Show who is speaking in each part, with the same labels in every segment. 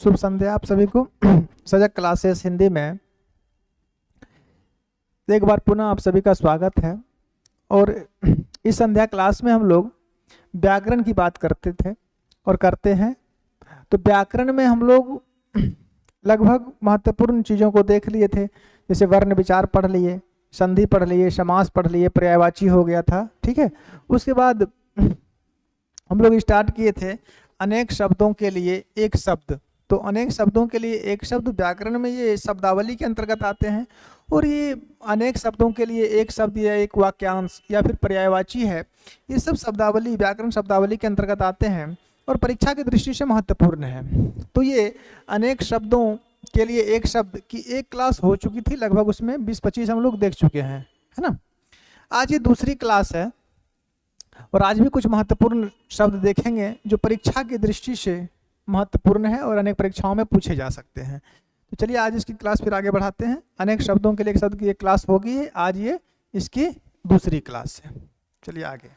Speaker 1: शुभ संध्या आप सभी को। सजग क्लासेस हिंदी में एक बार पुनः आप सभी का स्वागत है। और इस संध्या क्लास में हम लोग व्याकरण की बात करते थे और करते हैं। तो व्याकरण में हम लोग लगभग महत्वपूर्ण चीज़ों को देख लिए थे, जैसे वर्ण विचार पढ़ लिए, संधि पढ़ लिए, समास पढ़ लिए, पर्यायवाची हो गया था, ठीक है। उसके बाद हम लोग स्टार्ट किए थे अनेक शब्दों के लिए एक शब्द। तो अनेक शब्दों के लिए एक शब्द व्याकरण में ये शब्दावली के अंतर्गत आते हैं। और ये अनेक शब्दों के लिए एक शब्द या एक वाक्यांश या फिर पर्यायवाची है, ये सब शब्दावली व्याकरण शब्दावली के अंतर्गत आते हैं और परीक्षा की दृष्टि से महत्वपूर्ण है। तो ये अनेक शब्दों के लिए एक शब्द की एक क्लास हो चुकी थी, लगभग उसमें 20-25 हम लोग देख चुके हैं, है ना। आज ये दूसरी क्लास है और आज भी कुछ महत्वपूर्ण शब्द देखेंगे जो परीक्षा की दृष्टि से महत्वपूर्ण है और अनेक परीक्षाओं में पूछे जा सकते हैं। तो चलिए आज इसकी क्लास फिर आगे बढ़ाते हैं। अनेक शब्दों के लिए एक शब्द की एक क्लास होगी, आज ये इसकी दूसरी क्लास है। चलिए आगे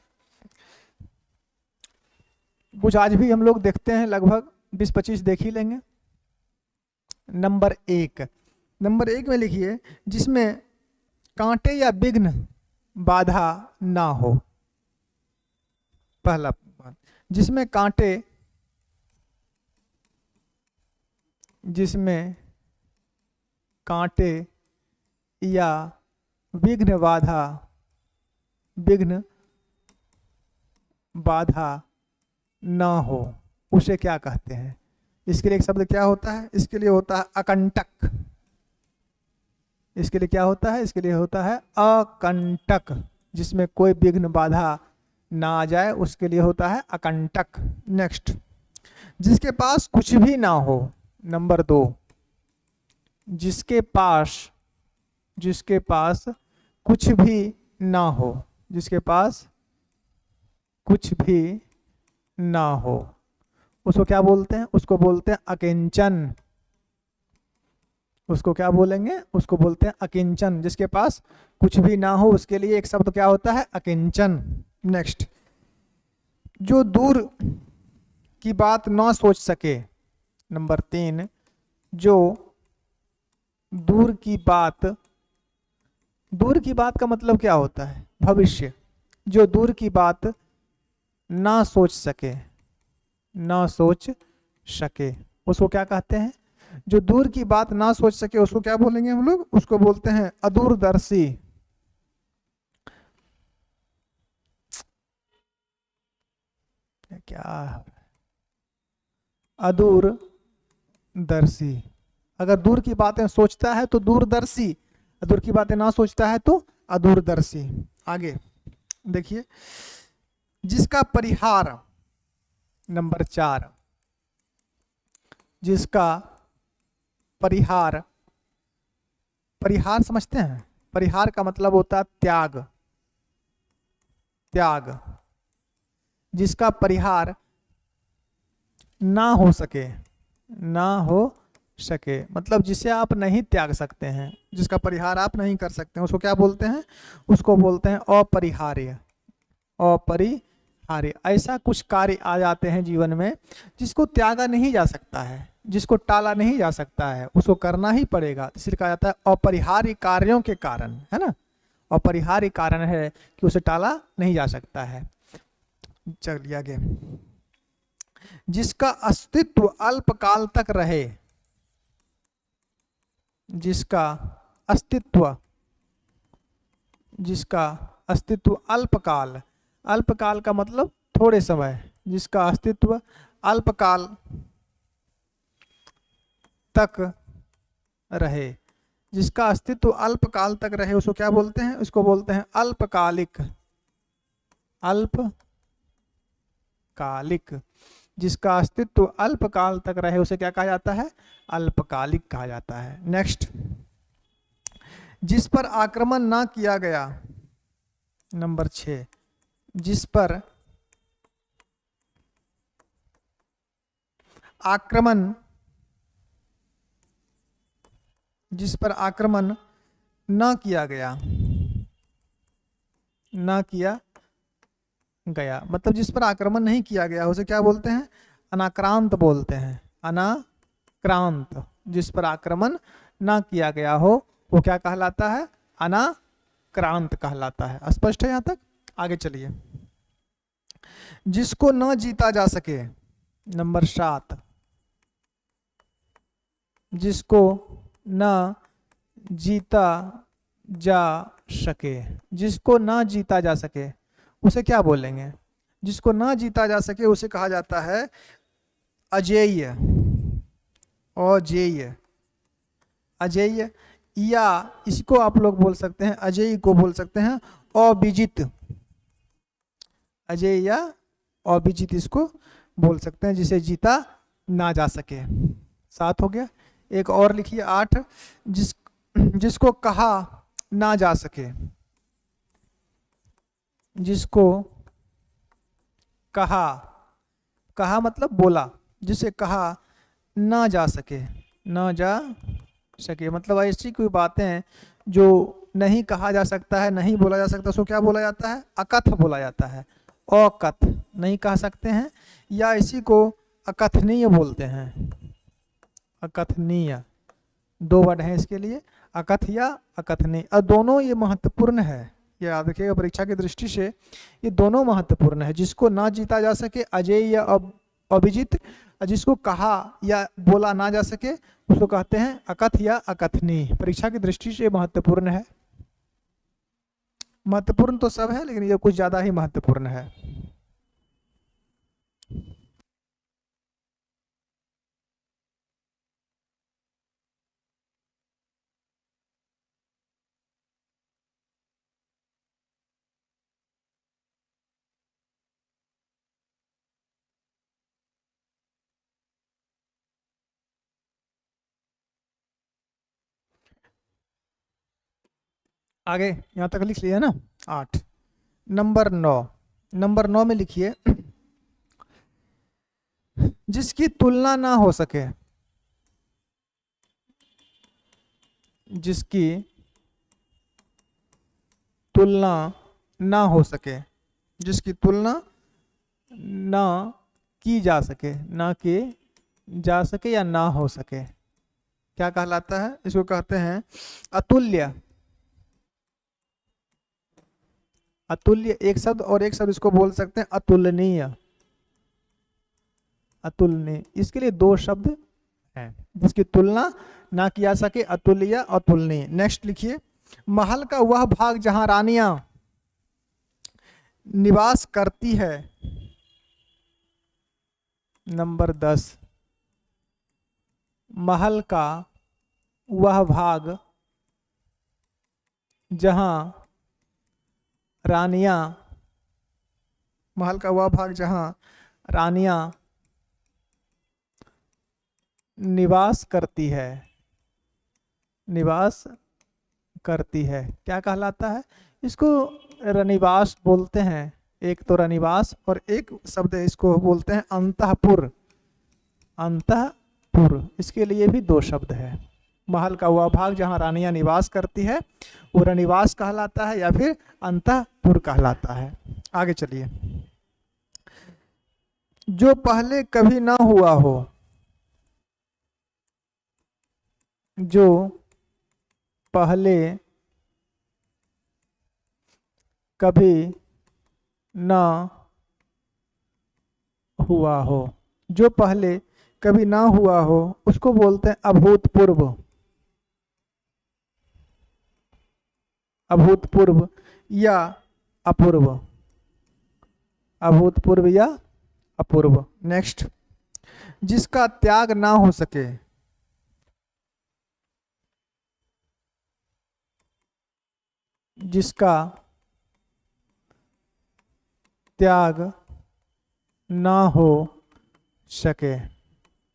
Speaker 1: कुछ आज भी हम लोग देखते हैं, लगभग 20-25 देख ही लेंगे। नंबर एक में लिखिए जिसमें कांटे या विघ्न बाधा ना हो। पहला बात, जिसमें कांटे या विघ्न बाधा ना हो, उसे क्या कहते हैं? इसके लिए एक शब्द क्या होता है? इसके लिए होता है अकंटक। इसके लिए क्या होता है? इसके लिए होता है अकंटक। जिसमें कोई विघ्न बाधा ना आ जाए उसके लिए होता है अकंटक। नेक्स्ट, जिसके पास कुछ भी ना हो। नंबर 2, जिसके पास कुछ भी ना हो, जिसके पास कुछ भी ना हो उसको क्या बोलते हैं? उसको बोलते हैं अकिंचन। उसको क्या बोलेंगे? उसको बोलते हैं अकिंचन। जिसके पास कुछ भी ना हो उसके लिए एक शब्द क्या होता है? अकिंचन। नेक्स्ट, जो दूर की बात ना सोच सके। नंबर 3, जो दूर की बात का मतलब क्या होता है? भविष्य। जो दूर की बात ना सोच सके उसको क्या कहते हैं? जो दूर की बात ना सोच सके उसको क्या बोलेंगे हम लोग? उसको बोलते हैं अदूरदर्शी। क्या? अदूरदर्शी। अगर दूर की बातें सोचता है तो दूरदर्शी, दूर की बातें ना सोचता है तो अदूरदर्शी। आगे देखिए, जिसका परिहार। नंबर 4, जिसका परिहार समझते हैं? परिहार का मतलब होता है त्याग। जिसका परिहार ना हो सके मतलब जिसे आप नहीं त्याग सकते हैं, जिसका परिहार आप नहीं कर सकते हैं, उसको क्या बोलते हैं? उसको बोलते हैं अपरिहार्य। ऐसा कुछ कार्य आ जाते हैं जीवन में जिसको त्यागा नहीं जा सकता है, जिसको टाला नहीं जा सकता है, उसको करना ही पड़ेगा। इसलिए कहा जाता है अपरिहार्य कार्यों के कारण, है ना। अपरिहार्य कारण है कि उसे टाला नहीं जा सकता है। चलिए आगे, जिसका अस्तित्व अल्पकाल तक रहे। जिसका अस्तित्व अल्पकाल का मतलब थोड़े समय। जिसका अस्तित्व अल्पकाल तक रहे, जिसका अस्तित्व अल्पकाल तक रहे उसको क्या बोलते हैं? उसको बोलते हैं अल्पकालिक। जिसका अस्तित्व अल्पकाल तक रहे उसे क्या कहा जाता है? अल्पकालिक कहा जाता है। नेक्स्ट, जिस पर आक्रमण ना किया गया। नंबर 6, जिस पर आक्रमण ना किया गया मतलब जिस पर आक्रमण नहीं किया गया उसे क्या बोलते हैं? अनाक्रांत बोलते हैं। अनाक्रांत, जिस पर आक्रमण ना किया गया हो वो क्या कहलाता है? अनाक्रांत कहलाता है। स्पष्ट है यहां तक? आगे चलिए। जिसको न जीता जा सके, नंबर 7, जिसको न जीता जा सके, जिसको न जीता जा सके उसे क्या बोलेंगे? जिसको न जीता जा सके उसे कहा जाता है अजेय, अजेय, अजेय, या इसको आप लोग बोल सकते हैं, अजेय को बोल सकते हैं अविजित, अजेय या अविजित इसको बोल सकते हैं, जिसे जीता ना जा सके। 7 हो गया। एक और लिखिए 8, जिसको कहा ना जा सके, जिसको कहा, कहा मतलब बोला, जिसे कहा ना जा सके, ना जा सके मतलब ऐसी कोई बातें जो नहीं कहा जा सकता है, नहीं बोला जा सकता, उसको क्या बोला जाता है? अकथ बोला जाता है। अकथ नहीं कह सकते हैं, या इसी को अकथनीय बोलते हैं। अकथनीय, 2 वर्ड हैं इसके लिए, अकथ या अकथनीय, और दोनों ये महत्वपूर्ण है। ये याद रखिएगा, परीक्षा की दृष्टि से ये दोनों महत्वपूर्ण है। जिसको ना जीता जा सके अजेय या अभिजित, जिसको कहा या बोला ना जा सके उसको कहते हैं अकथ या अकथनीय। परीक्षा की दृष्टि से महत्वपूर्ण है। महत्वपूर्ण तो सब है, लेकिन ये कुछ ज्यादा ही महत्वपूर्ण है। आगे यहां तक लिख लिया ना? 8। नंबर 9, नंबर 9 में लिखिए जिसकी तुलना ना हो सके, जिसकी तुलना ना हो सके, जिसकी तुलना ना की जा सके, ना की जा सके या ना हो सके, क्या कहलाता है? इसको कहते हैं अतुल्य। अतुल्य एक शब्द, और एक शब्द इसको बोल सकते हैं अतुलनीय। अतुलनीय, इसके लिए 2 शब्द हैं। जिसकी तुलना ना किया सके, अतुल्य, अतुलनीय। नेक्स्ट लिखिए, महल का वह भाग जहां रानियां निवास करती है, नंबर 10, महल का वह भाग जहां रानियां, महल का वह भाग जहां रानियां निवास करती है, निवास करती है, क्या कहलाता है? इसको रनिवास बोलते हैं। एक तो रनिवास, और एक शब्द इसको बोलते हैं अंतःपुर। अंतःपुर, इसके लिए भी 2 शब्द है। महल का वह भाग जहां रानियां निवास करती है वो रनिवास कहलाता है, या फिर अंतःपुर कहलाता है। आगे चलिए। जो पहले कभी ना हुआ हो, जो पहले कभी ना हुआ हो, जो पहले कभी ना हुआ हो उसको बोलते हैं अभूतपूर्व। अभूतपूर्व या अपूर्व, अभूतपूर्व या अपूर्व। नेक्स्ट, जिसका त्याग ना हो सके, जिसका त्याग ना हो सके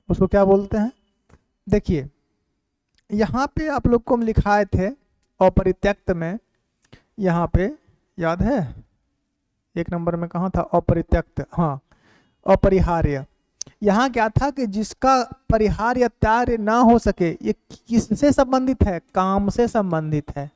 Speaker 1: उसको क्या बोलते हैं? देखिए यहाँ पे आप लोग को हम लिखाए थे अपरित्यक्त में, यहाँ पे याद है 1 नंबर में कहाँ था? अपरित्यक्त, हाँ अपरिहार्य। यहाँ क्या था कि जिसका परिहार्य त्याग ना हो सके, ये किससे संबंधित है? काम से संबंधित है।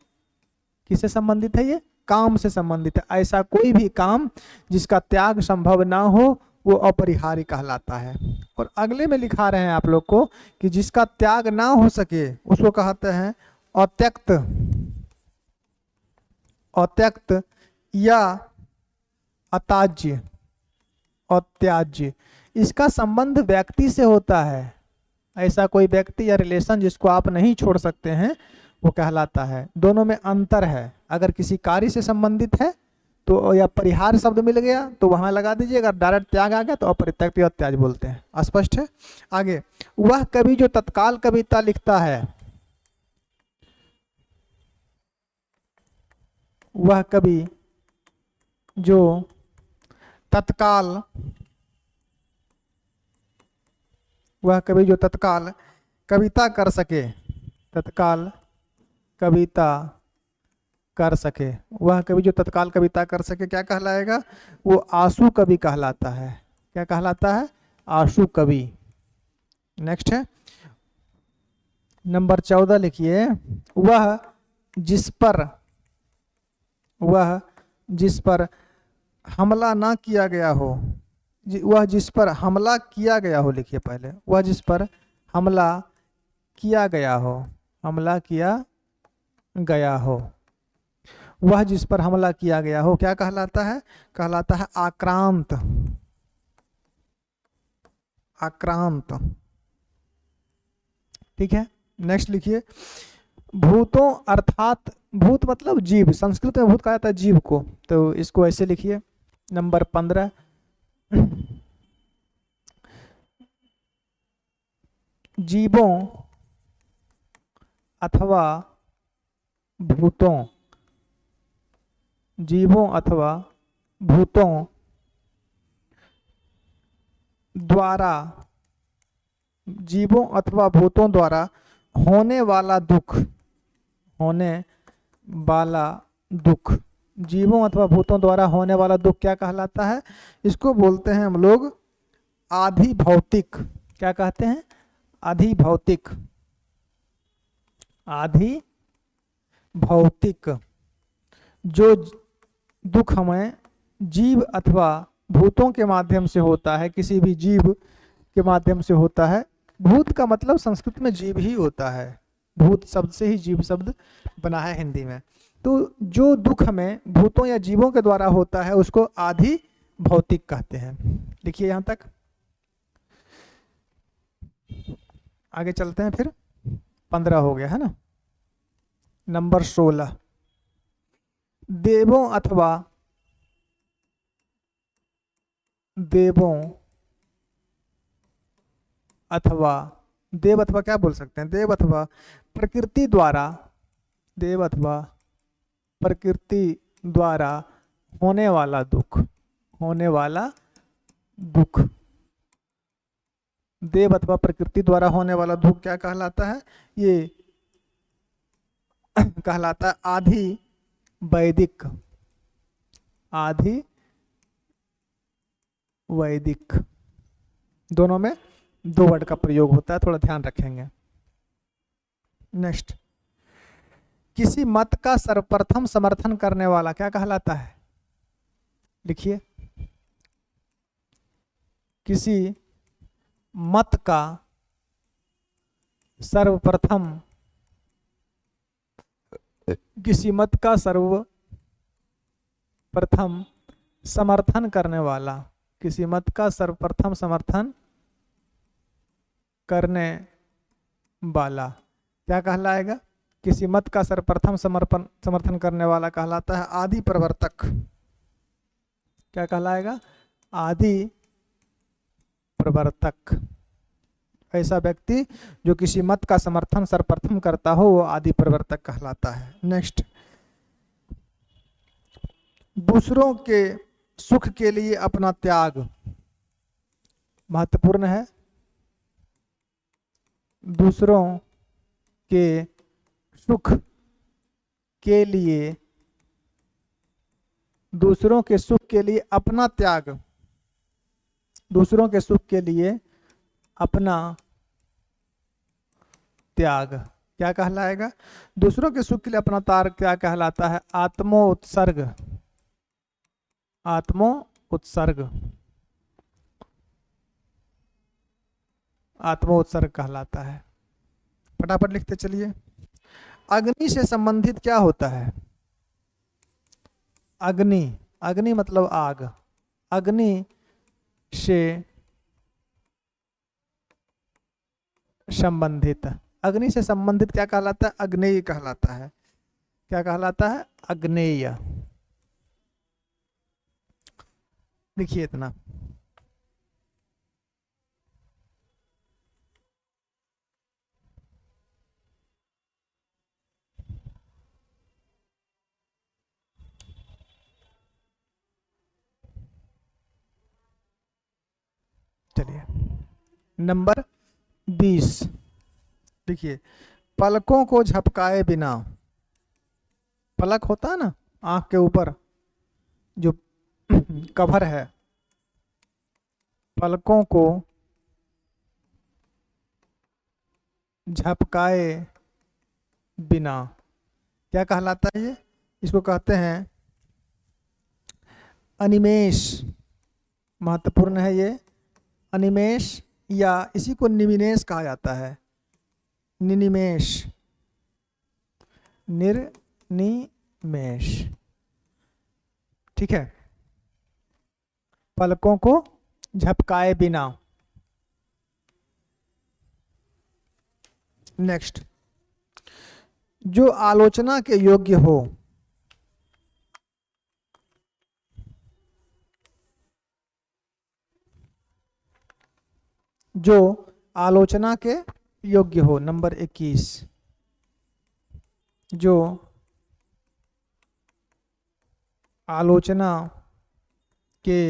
Speaker 1: किससे संबंधित है? ये काम से संबंधित है। ऐसा कोई भी काम जिसका त्याग संभव ना हो वो अपरिहार्य कहलाता है। और अगले में लिखा रहे हैं आप लोग को कि जिसका त्याग ना हो सके उसको कहते हैं अत्यक्त, अत्यक्त या अत्याज्य, अत्याज्य। इसका संबंध व्यक्ति से होता है, ऐसा कोई व्यक्ति या रिलेशन जिसको आप नहीं छोड़ सकते हैं वो कहलाता है। दोनों में अंतर है, अगर किसी कार्य से संबंधित है तो या परिहार शब्द मिल गया तो वहां लगा दीजिए, अगर डायरेक्ट त्याग आ गया तो अपरित्यक्त या त्याज बोलते हैं। स्पष्ट है। आगे, वह कवि जो तत्काल कविता लिखता है, वह कवि जो तत्काल, वह कवि जो तत्काल कविता कर सके, तत्काल कविता कर सके, वह कवि जो तत्काल कविता कर सके क्या कहलाएगा? वो आशु कवि कहलाता है। क्या कहलाता है? आशु कवि। नेक्स्ट है नंबर 14 लिखिए, वह जिस पर, वह जिस पर हमला ना किया गया हो, वह जिस पर हमला किया गया हो, लिखिए पहले, वह जिस पर हमला किया गया हो, हमला किया गया हो, वह जिस पर हमला किया गया हो क्या कहलाता है? कहलाता है आक्रांत, आक्रांत। ठीक है। नेक्स्ट लिखिए, भूतों अर्थात, भूत मतलब जीव, संस्कृत में भूत कहा जाता है जीव को, तो इसको ऐसे लिखिए नंबर 15, जीवों अथवा भूतों, जीवों अथवा भूतों द्वारा, जीवों अथवा भूतों द्वारा होने वाला दुख, होने वाला दुख, जीवों अथवा भूतों द्वारा होने वाला दुख क्या कहलाता है? इसको बोलते हैं हम लोग आधि भौतिक। क्या कहते हैं? आधि भौतिक, आधि भौतिक। जो दुख हमें जीव अथवा भूतों के माध्यम से होता है, किसी भी जीव के माध्यम से होता है। भूत का मतलब संस्कृत में जीव ही होता है, भूत शब्द से ही जीव शब्द बना है हिंदी में। तो जो दुख हमें भूतों या जीवों के द्वारा होता है उसको आधि भौतिक कहते हैं। लिखिए यहां तक। आगे चलते हैं फिर, 15 हो गया है ना। नंबर 16, देवों अथवा, देवों अथवा, देव अथवा क्या बोल सकते हैं? देव अथवा प्रकृति द्वारा, देव अथवा प्रकृति द्वारा होने वाला दुख, होने वाला दुख, देव अथवा प्रकृति द्वारा होने वाला दुख क्या कहलाता है? ये कहलाता है आधि वैदिक, आधि वैदिक। दोनों में 2 वर्ड का प्रयोग होता है, थोड़ा ध्यान रखेंगे। नेक्स्ट, किसी मत का सर्वप्रथम समर्थन करने वाला क्या कहलाता है? लिखिए, किसी मत का सर्वप्रथम, किसी मत का सर्वप्रथम समर्थन करने वाला, किसी मत का सर्वप्रथम समर्थन करने वाला क्या कहलाएगा? किसी मत का सर्वप्रथम समर्थन करने वाला कहलाता है आदि प्रवर्तक। क्या कहलाएगा? आदि प्रवर्तक। ऐसा व्यक्ति जो किसी मत का समर्थन सर्वप्रथम करता हो वो आदि प्रवर्तक कहलाता है। नेक्स्ट, दूसरों के सुख के लिए अपना त्याग, महत्वपूर्ण है। दूसरों के सुख के लिए, दूसरों के सुख के लिए अपना त्याग, दूसरों के सुख के लिए अपना त्याग क्या कहलाएगा? दूसरों के सुख के लिए अपना त्याग क्या कहलाता है? आत्मोत्सर्ग, आत्मोत्सर्ग। आत्मोत्सर्ग कहलाता है। फटाफट लिखते चलिए। अग्नि से संबंधित क्या होता है? अग्नि, अग्नि मतलब आग। अग्नि से संबंधित, अग्नि से संबंधित क्या कहलाता है? अग्नेय कहलाता है। क्या कहलाता है? अग्नेय। लिखिए इतना। चलिए नंबर 20 देखिए। पलकों को झपकाए बिना, पलक होता है ना आंख के ऊपर जो कवर है, पलकों को झपकाए बिना क्या कहलाता है? ये इसको कहते हैं अनिमेष। महत्वपूर्ण है ये अनिमेष, या इसी को निमिनेश कहा जाता है। निनिमेष, निर्निमेष। ठीक है। पलकों को झपकाए बिना। नेक्स्ट, जो आलोचना के योग्य हो, जो आलोचना के योग्य हो। नंबर 21, जो आलोचना के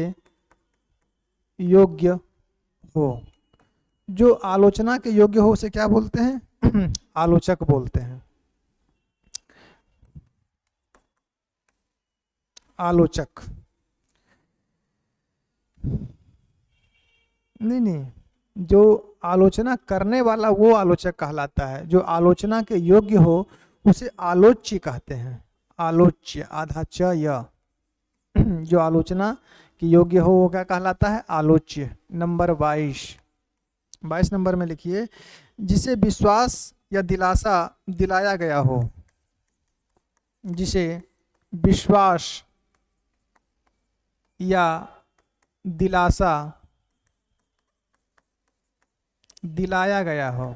Speaker 1: योग्य हो। जो आलोचना के योग्य हो उसे क्या बोलते हैं? आलोचक बोलते हैं। आलोचक नहीं, जो आलोचना करने वाला वो आलोचक कहलाता है। जो आलोचना के योग्य हो उसे आलोच्य कहते हैं। आलोच्य, आधा च य। जो आलोचना के योग्य हो वो क्या कहलाता है? आलोच्य। नंबर 22 नंबर में लिखिए। जिसे विश्वास या दिलासा दिलाया गया हो, जिसे विश्वास या दिलासा दिलाया गया हो,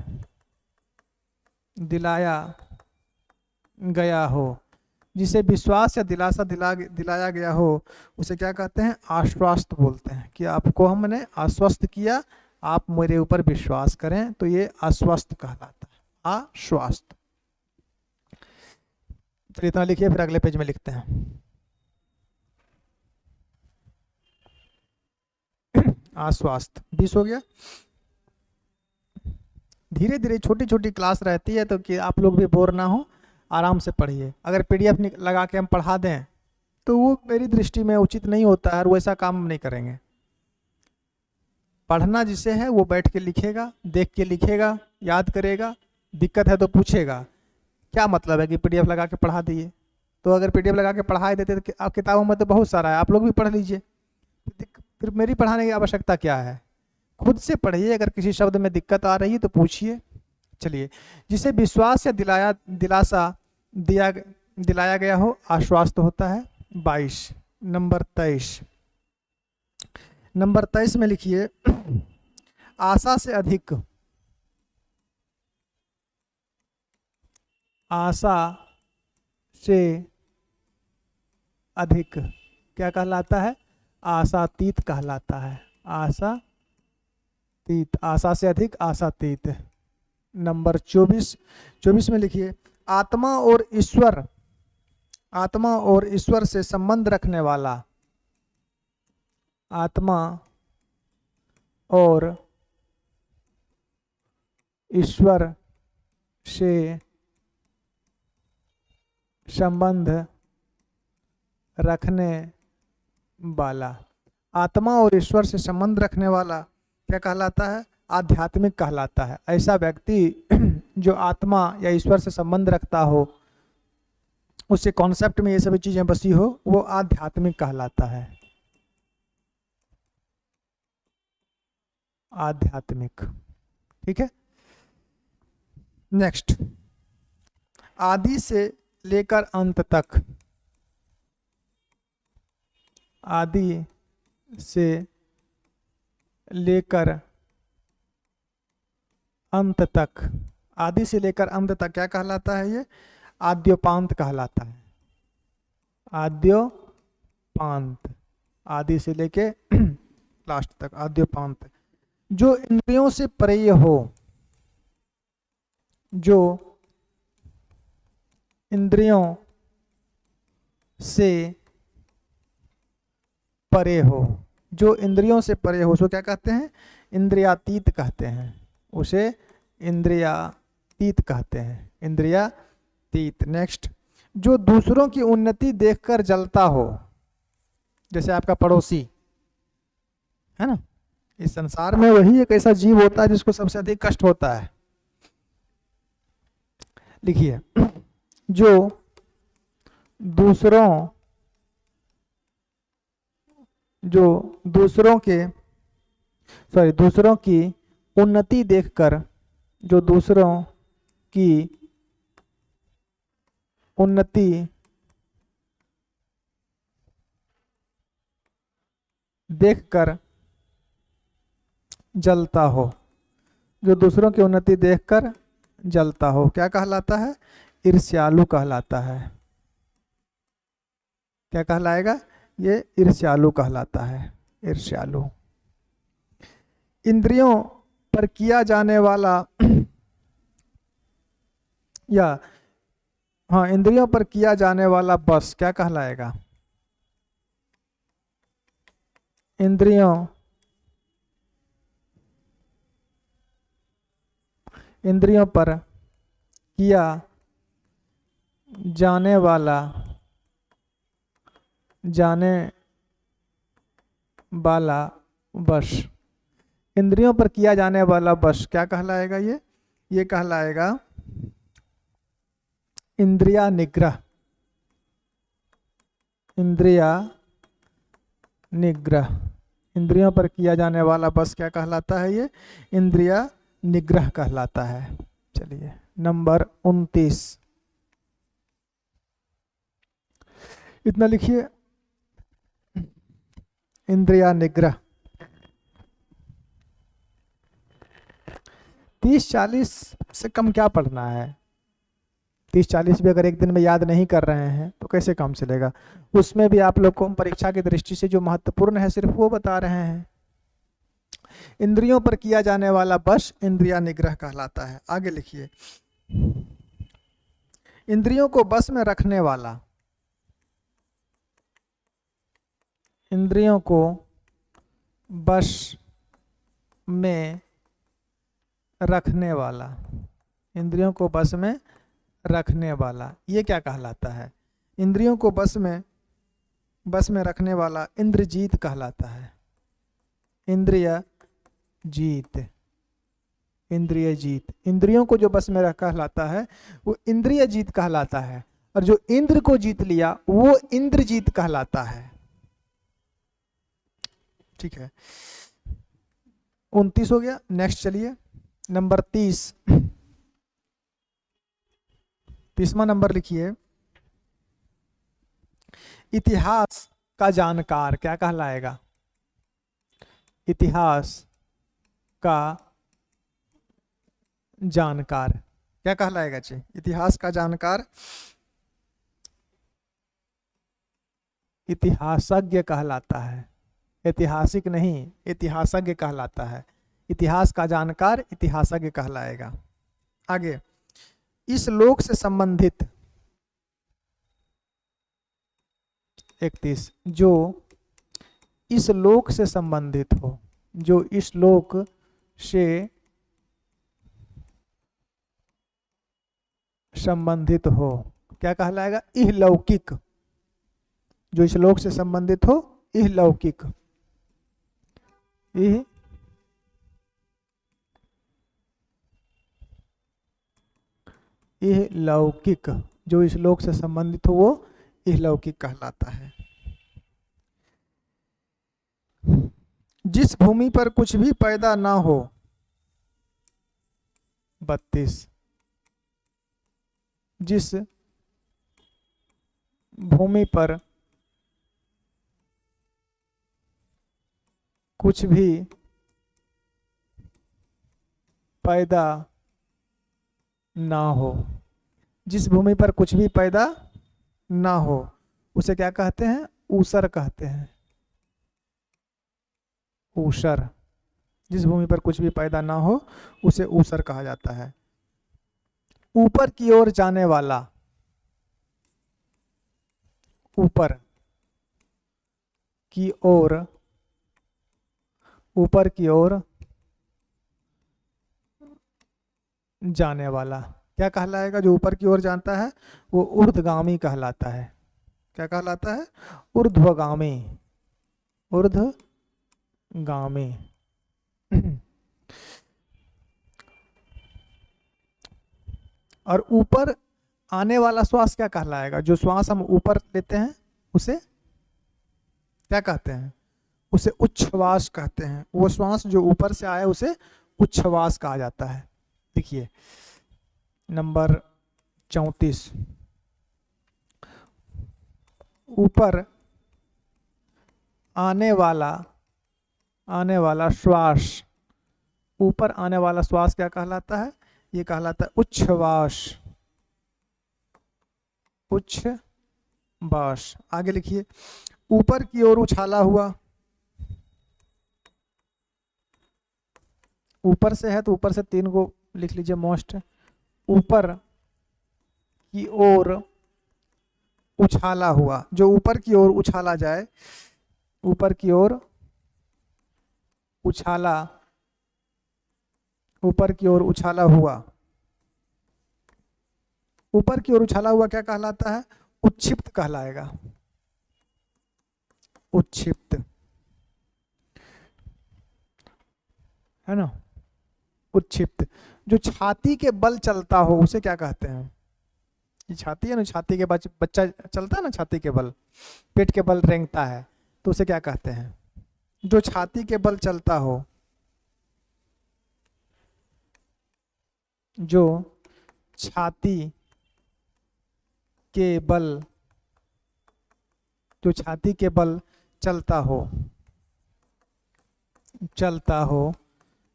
Speaker 1: दिलाया गया हो, जिसे विश्वास या दिलासा दिलाया गया हो उसे क्या कहते हैं? आश्वस्त बोलते हैं। कि आपको हमने आश्वस्त किया, आप मेरे ऊपर विश्वास करें, तो ये आश्वस्त कहलाता है। आश्वस्त। तो इतना लिखिए, फिर अगले पेज में लिखते हैं। आश्वस्त 20 हो गया। धीरे धीरे छोटी छोटी क्लास रहती है तो कि आप लोग भी बोर ना हो, आराम से पढ़िए। अगर पीडीएफ लगा के हम पढ़ा दें तो वो मेरी दृष्टि में उचित नहीं होता है, और वैसा काम नहीं करेंगे। पढ़ना जिसे है वो बैठ के लिखेगा, देख के लिखेगा, याद करेगा, दिक्कत है तो पूछेगा। क्या मतलब है कि पीडीएफ लगा के पढ़ा दिए? तो अगर पीडीएफ लगा के पढ़ा देते तो आप किताबों में तो बहुत सारा है, आप लोग भी पढ़ लीजिए। फिर मेरी पढ़ाने की आवश्यकता क्या है? खुद से पढ़िए। अगर किसी शब्द में दिक्कत आ रही है तो पूछिए। चलिए, जिसे विश्वास या दिलासा दिलाया गया हो आश्वस्त होता है। 22 नंबर 23 में लिखिए। आशा से अधिक, आशा से अधिक क्या कहलाता है? आशातीत कहलाता है। आशातीत, आशा से अधिक आशातीत। नंबर 24 में लिखिए। आत्मा और ईश्वर, आत्मा और ईश्वर से संबंध रखने वाला, आत्मा और ईश्वर से संबंध रखने वाला। आत्मा और ईश्वर से संबंध रखने वाला क्या कहलाता है? आध्यात्मिक कहलाता है। ऐसा व्यक्ति जो आत्मा या ईश्वर से संबंध रखता हो, उससे कॉन्सेप्ट में ये सभी चीजें बसी हो, वो आध्यात्मिक कहलाता है। आध्यात्मिक। ठीक है। नेक्स्ट, आदि से लेकर अंत तक, आदि से लेकर अंत तक, आदि से लेकर अंत तक क्या कहलाता है? ये आद्योपांत कहलाता है। आद्योपांत, आदि से लेके लास्ट तक आद्योपांत। जो इंद्रियों से परे हो, जो इंद्रियों से परे हो, जो इंद्रियों से परे हो उसको क्या कहते हैं? इंद्रियातीत कहते हैं, उसे इंद्रियातीत कहते हैं, इंद्रियातीत। नेक्स्ट, जो दूसरों की उन्नति देखकर जलता हो, जैसे आपका पड़ोसी है ना, इस संसार में वही एक ऐसा जीव होता है जिसको सबसे अधिक कष्ट होता है। लिखिए, जो दूसरों दूसरों की उन्नति देखकर, जो दूसरों की उन्नति देखकर जलता हो, जो दूसरों की उन्नति देखकर जलता हो, क्या कहलाता है? ईर्ष्यालु कहलाता है। क्या कहलाएगा? ये ईर्ष्यालु कहलाता है, ईर्ष्यालु। इंद्रियों पर किया जाने वाला या हाँ, इंद्रियों पर किया जाने वाला बस क्या कहलाएगा? इंद्रियों पर किया जाने वाला वश, इंद्रियों पर किया जाने वाला वश क्या कहलाएगा? ये कहलाएगा इंद्रिया निग्रह, इंद्रिया निग्रह। इंद्रियों पर किया जाने वाला बस क्या कहलाता है? ये इंद्रिया निग्रह कहलाता है। चलिए, नंबर 29, इतना लिखिए, इंद्रिया निग्रह। 30-40 से कम क्या पढ़ना है? 30-40 भी अगर एक दिन में याद नहीं कर रहे हैं तो कैसे काम चलेगा? उसमें भी आप लोग को हम परीक्षा की दृष्टि से जो महत्वपूर्ण है सिर्फ वो बता रहे हैं। इंद्रियों पर किया जाने वाला वश इंद्रिया निग्रह कहलाता है। आगे लिखिए, इंद्रियों को बस में रखने वाला, इंद्रियों को बस में रखने वाला, इंद्रियों को बस में रखने वाला, ये क्या कहलाता है? इंद्रियों को बस में रखने वाला इंद्रजीत कहलाता है। इंद्रिय जीत, इंद्रिय जीत। इंद्रियों को जो बस में कहलाता है वो इंद्रिय जीत कहलाता है, और जो इंद्र को जीत लिया वो इंद्रजीत कहलाता है। ठीक है, 29 हो गया। नेक्स्ट चलिए, नंबर 30, 30वां नंबर लिखिए, इतिहास का जानकार क्या कहलाएगा? इतिहास का जानकार क्या कहलाएगा जी? इतिहास का जानकार इतिहासज्ञ कहलाता है, ऐतिहासिक नहीं, इतिहासज्ञ कहलाता है। इतिहास का जानकार इतिहासज्ञ कहलाएगा। आगे, इस लोक से संबंधित 31, जो इस लोक से संबंधित हो, जो इस लोक से संबंधित हो, क्या कहलाएगा? इहलौकिक। जो इस लोक से संबंधित हो, इहलौकिक। इहलौकिक, जो इस लोक से संबंधित हो वो इहलौकिक कहलाता है। जिस भूमि पर कुछ भी पैदा ना हो, 32। जिस भूमि पर कुछ भी पैदा ना हो, जिस भूमि पर कुछ भी पैदा ना हो उसे क्या कहते हैं? ऊसर कहते हैं। ऊसर। जिस भूमि पर कुछ भी पैदा ना हो उसे ऊसर कहा जाता है। ऊपर की ओर जाने वाला, ऊपर की ओर, ऊपर की ओर जाने वाला क्या कहलाएगा? जो ऊपर की ओर जाता है वो ऊर्ध्वगामी कहलाता है। क्या कहलाता है? ऊर्ध्वगामी। ऊर्ध्वगामी। और ऊपर आने वाला श्वास क्या कहलाएगा? जो श्वास हम ऊपर लेते हैं उसे क्या कहते हैं? उसे उच्छ्वास कहते हैं। वो श्वास जो ऊपर से आया उसे उच्छ्वास कहा जाता है। देखिए नंबर 34। ऊपर आने वाला श्वास, ऊपर आने वाला श्वास क्या कहलाता है? ये कहलाता है उच्छ्वास। उच्छ्वास। आगे लिखिए, ऊपर की ओर उछाला हुआ। ऊपर से है तो ऊपर से 3 को लिख लीजिए मोस्ट। ऊपर की ओर उछाला हुआ, जो ऊपर की ओर उछाला जाए, ऊपर की ओर उछाला, ऊपर की ओर उछाला हुआ, ऊपर की ओर उछाला हुआ क्या कहलाता है? उच्छिप्त कहलाएगा। उच्छिप्त है ना। उच्छिप्त। जो छाती के बल चलता हो उसे क्या कहते हैं? ये छाती है ना, छाती के बच्चा चलता है ना, छाती के बल, पेट के बल रेंगता है, तो उसे क्या कहते हैं? जो छाती के बल चलता हो, जो छाती के बल, जो छाती के बल चलता हो, चलता हो,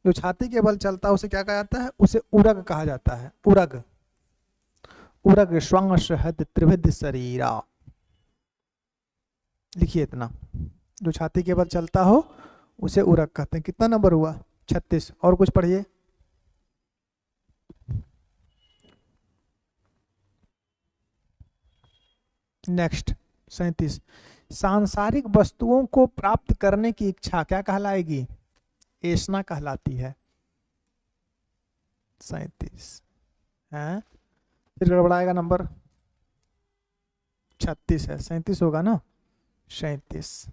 Speaker 1: जो छाती के बल चलता है उसे क्या कहा जाता है? उसे उरग कहा जाता है। उरग। उरग श्वास हद त्रिविध शरीरा। लिखिए इतना, जो छाती के बल चलता हो उसे उरग कहते हैं। कितना नंबर हुआ? 36। और कुछ पढ़िए। नेक्स्ट 37। सांसारिक वस्तुओं को प्राप्त करने की इच्छा क्या कहलाएगी? ऐसना कहलाती है। 37 है, फिर गड़बड़ाएगा नंबर। 36 है, 37 होगा ना। 37।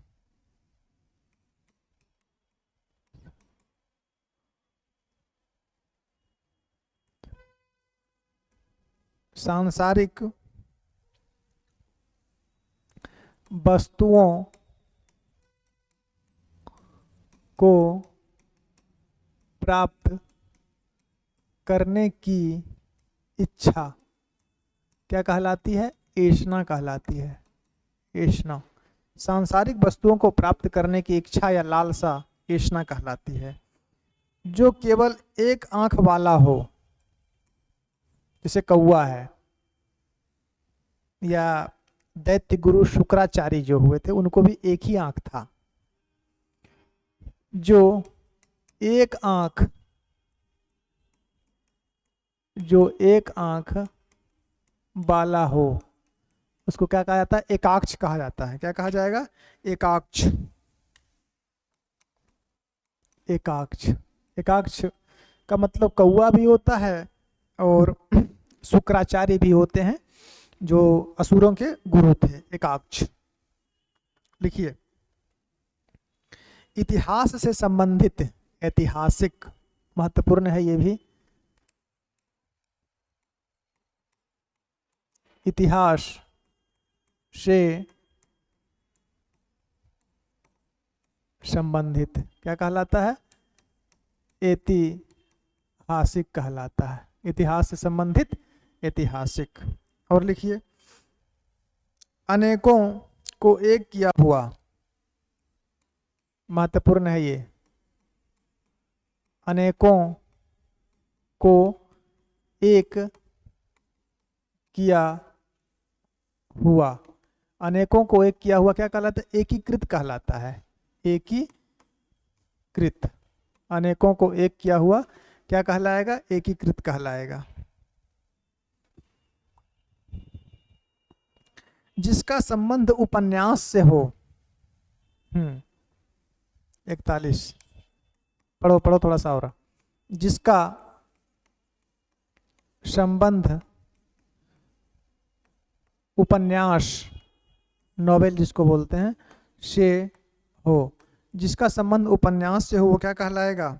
Speaker 1: सांसारिक वस्तुओं को प्राप्त करने की इच्छा क्या कहलाती है? ऐसना कहलाती है। ऐसना। सांसारिक वस्तुओं को प्राप्त करने की इच्छा या लालसा ऐसना कहलाती है। जो केवल एक आंख वाला हो, जैसे कौवा है, या दैत्य गुरु शुक्राचार्य जो हुए थे उनको भी एक ही आंख था। जो एक आंख, जो एक आंख वाला हो उसको क्या कहा जाता है? एकाक्ष कहा जाता है। क्या कहा जाएगा? एकाक्ष। एकाक्ष। एकाक्ष का मतलब कौवा भी होता है और शुक्राचार्य भी होते हैं जो असुरों के गुरु थे। एकाक्ष। लिखिए, इतिहास से संबंधित, ऐतिहासिक महत्वपूर्ण है ये भी। इतिहास से संबंधित क्या कहलाता है? ऐतिहासिक ऐतिहासिक कहलाता है। इतिहास से संबंधित ऐतिहासिक। और लिखिए, अनेकों को एक किया हुआ, महत्वपूर्ण है ये, अनेकों को एक किया हुआ, अनेकों को एक किया हुआ क्या कहलाता है? एकीकृत कहलाता है। एकीकृत, अनेकों को एक किया हुआ क्या कहलाएगा? एकीकृत कहलाएगा। जिसका संबंध उपन्यास से हो, 41, पढ़ो पढ़ो थोड़ा सा और। जिसका संबंध उपन्यास, नोवेल जिसको बोलते हैं, से हो, जिसका संबंध उपन्यास से हो वो क्या कहलाएगा?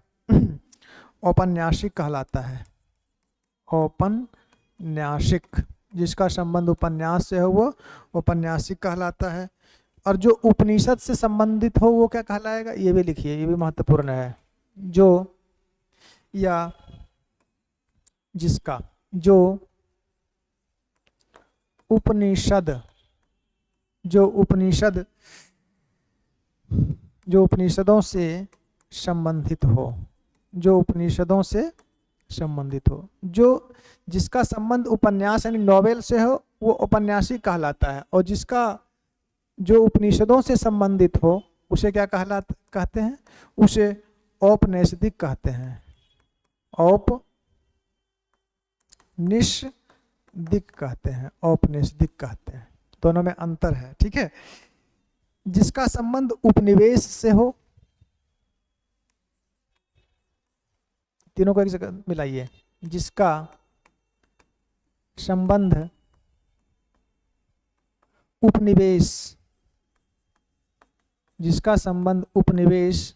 Speaker 1: औपन्यासिक कहलाता है। औपन्यासिक, जिसका संबंध उपन्यास से हो वो औपन्यासिक कहलाता है। और जो उपनिषद से संबंधित हो वो क्या कहलाएगा? ये भी लिखिए, ये भी महत्वपूर्ण है। जो या जिसका, जो उपनिषद, जो उपनिषद, जो उपनिषदों से संबंधित हो, जो उपनिषदों से संबंधित हो, जो जिसका संबंध उपन्यास यानी नॉवेल से हो वो औपन्यासिक कहलाता है। और जिसका जो उपनिषदों से संबंधित हो उसे क्या कहते हैं? उसे औपनिषदिक कहते हैं। औपनिषदिक कहते हैं, औपनिषदिक कहते हैं। दोनों में अंतर है, ठीक है। जिसका संबंध उपनिवेश से हो, तीनों को एक जगह मिलाइए। जिसका संबंध उपनिवेश, जिसका संबंध उपनिवेश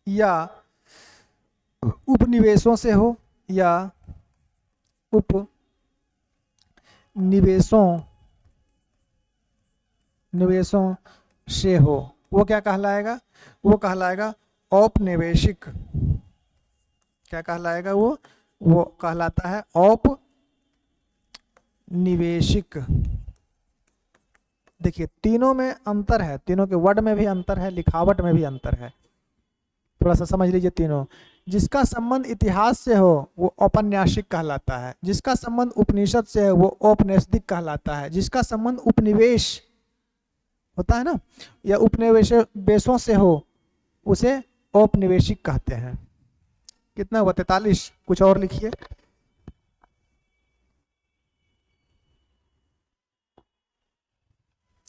Speaker 1: या उपनिवेशों से हो या उपनिवेशों निवेशों से हो, वो क्या कहलाएगा? वो कहलाएगा औपनिवेशिक। क्या कहलाएगा? वो कहलाता है औपनिवेशिक। देखिए तीनों में अंतर है, तीनों के वर्ड में भी अंतर है, लिखावट में भी अंतर है, थोड़ा सा समझ लीजिए तीनों। जिसका संबंध इतिहास से हो वो औपन्यासिक कहलाता है। जिसका संबंध उपनिषद से है वो औपनिषदिक कहलाता है। जिसका संबंध उपनिवेश होता है ना या उपनिवेशों से हो उसे औपनिवेशिक कहते हैं। कितना हुआ? 43। कुछ और लिखिए।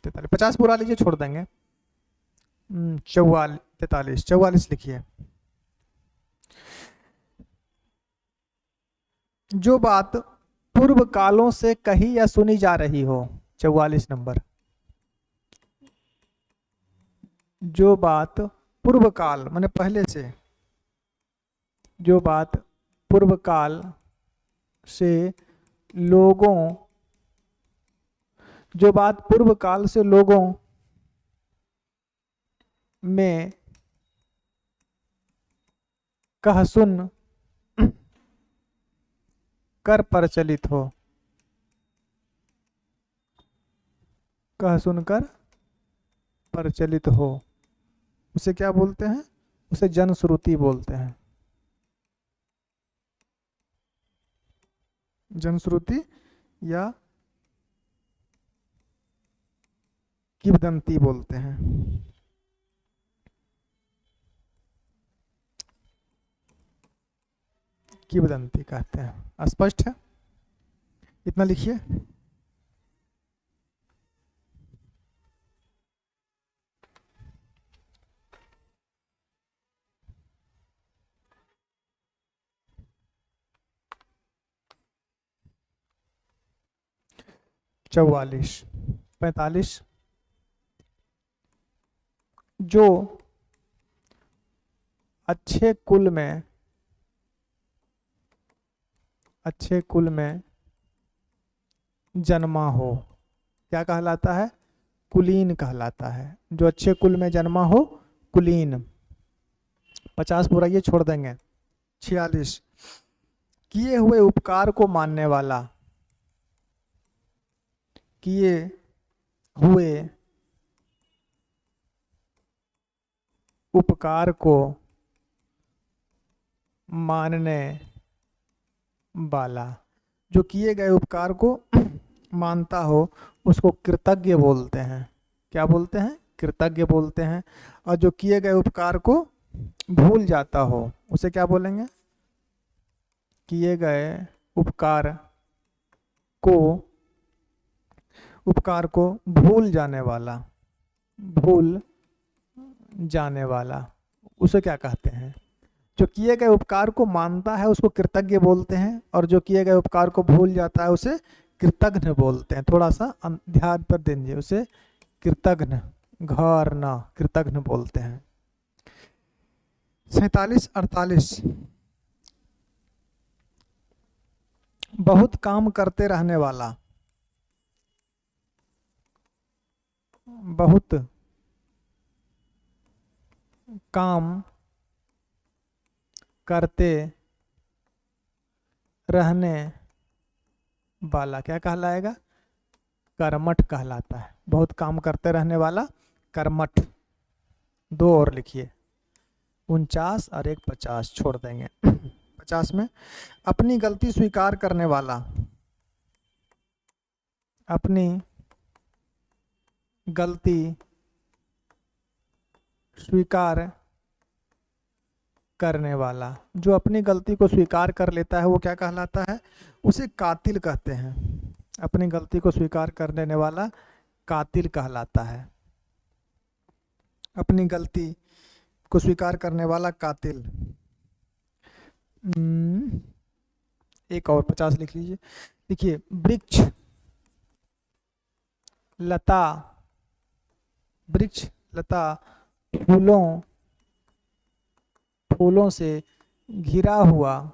Speaker 1: तैतालीस, 50 पूरा लीजिए, छोड़ देंगे। 44, 43, 44 लिखिए। जो बात पूर्व कालों से कही या सुनी जा रही हो, 44 नंबर। जो बात पूर्व काल माने पहले से, जो बात पूर्व काल से लोगों, जो बात पूर्व काल से लोगों में कह सुन कर प्रचलित हो, कह सुनकर प्रचलित हो, उसे क्या बोलते हैं? उसे जनश्रुति बोलते हैं। जनश्रुति या किंवदंती बोलते हैं। किंवदंती कहते हैं। स्पष्ट है? इतना लिखिए। चौवालीस, 45। जो अच्छे कुल में, अच्छे कुल में जन्मा हो, क्या कहलाता है? कुलीन कहलाता है। जो अच्छे कुल में जन्मा हो कुलीन। 50 पूरा ये छोड़ देंगे। 46। किए हुए उपकार को मानने वाला, किए हुए उपकार को मानने वाला, जो किए गए उपकार को मानता हो उसको कृतज्ञ बोलते हैं। क्या बोलते हैं? कृतज्ञ बोलते हैं। और जो किए गए उपकार को भूल जाता हो उसे क्या बोलेंगे? किए गए उपकार को भूल जाने वाला, भूल जाने वाला उसे क्या कहते हैं? जो किए गए उपकार को मानता है उसको कृतज्ञ बोलते हैं, और जो किए गए उपकार को भूल जाता है उसे कृतघ्न बोलते हैं। थोड़ा सा ध्यान पर दीजिए, उसे कृतघ्न, घर न, कृतघ्न बोलते हैं। 47-48 बहुत काम करते रहने वाला, बहुत काम करते रहने वाला क्या कहलाएगा? कर्मठ कहलाता है। बहुत काम करते रहने वाला कर्मठ। 2 और लिखिए, 49 और एक 50 छोड़ देंगे। 50 में अपनी गलती स्वीकार करने वाला, अपनी गलती स्वीकार करने वाला, जो अपनी गलती को स्वीकार कर लेता है वो क्या कहलाता है? उसे कातिल कहते हैं। अपनी गलती को स्वीकार कर लेने वाला कातिल कहलाता है। अपनी गलती को स्वीकार करने वाला कातिल। एक और 50 लिख लीजिए। देखिए, वृक्ष लता, वृक्ष लता फूलों से घिरा हुआ,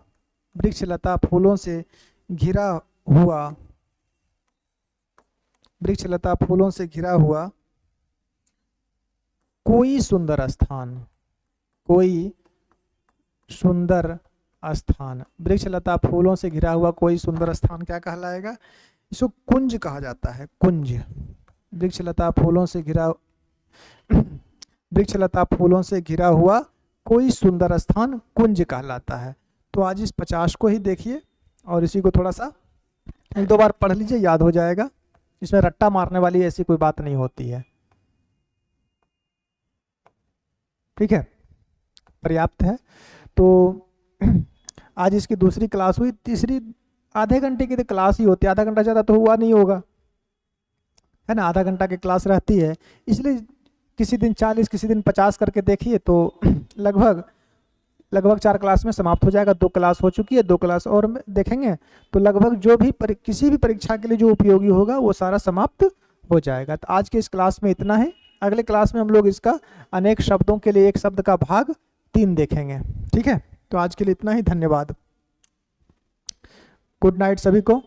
Speaker 1: वृक्ष लता फूलों से घिरा हुआ, वृक्ष लता फूलों से घिरा हुआ कोई सुंदर स्थान, कोई सुंदर स्थान, वृक्ष लता फूलों से घिरा हुआ कोई सुंदर स्थान क्या कहलाएगा? इसको कुंज कहा जाता है। कुंज। वृक्ष लता फूलों से घिरा, वृक्ष लता फूलों से घिरा हुआ कोई सुंदर स्थान कुंज कहलाता है। तो आज इस 50 को ही देखिए और इसी को थोड़ा सा 1-2 बार पढ़ लीजिए, याद हो जाएगा। इसमें रट्टा मारने वाली ऐसी कोई बात नहीं होती है। ठीक है, पर्याप्त है। तो आज इसकी दूसरी क्लास हुई। तीसरी आधे घंटे की तो क्लास ही होती है, आधा घंटा ज़्यादा तो हुआ नहीं होगा, है ना। आधा घंटा की क्लास रहती है, इसलिए किसी दिन 40 किसी दिन 50 करके देखिए तो लगभग 4 क्लास में समाप्त हो जाएगा। 2 क्लास हो चुकी है, 2 क्लास और देखेंगे तो लगभग जो भी किसी भी परीक्षा के लिए जो उपयोगी होगा वो सारा समाप्त हो जाएगा। तो आज के इस क्लास में इतना है। अगले क्लास में हम लोग इसका अनेक शब्दों के लिए एक शब्द का भाग 3 देखेंगे। ठीक है, तो आज के लिए इतना ही। धन्यवाद। गुड नाइट सभी को।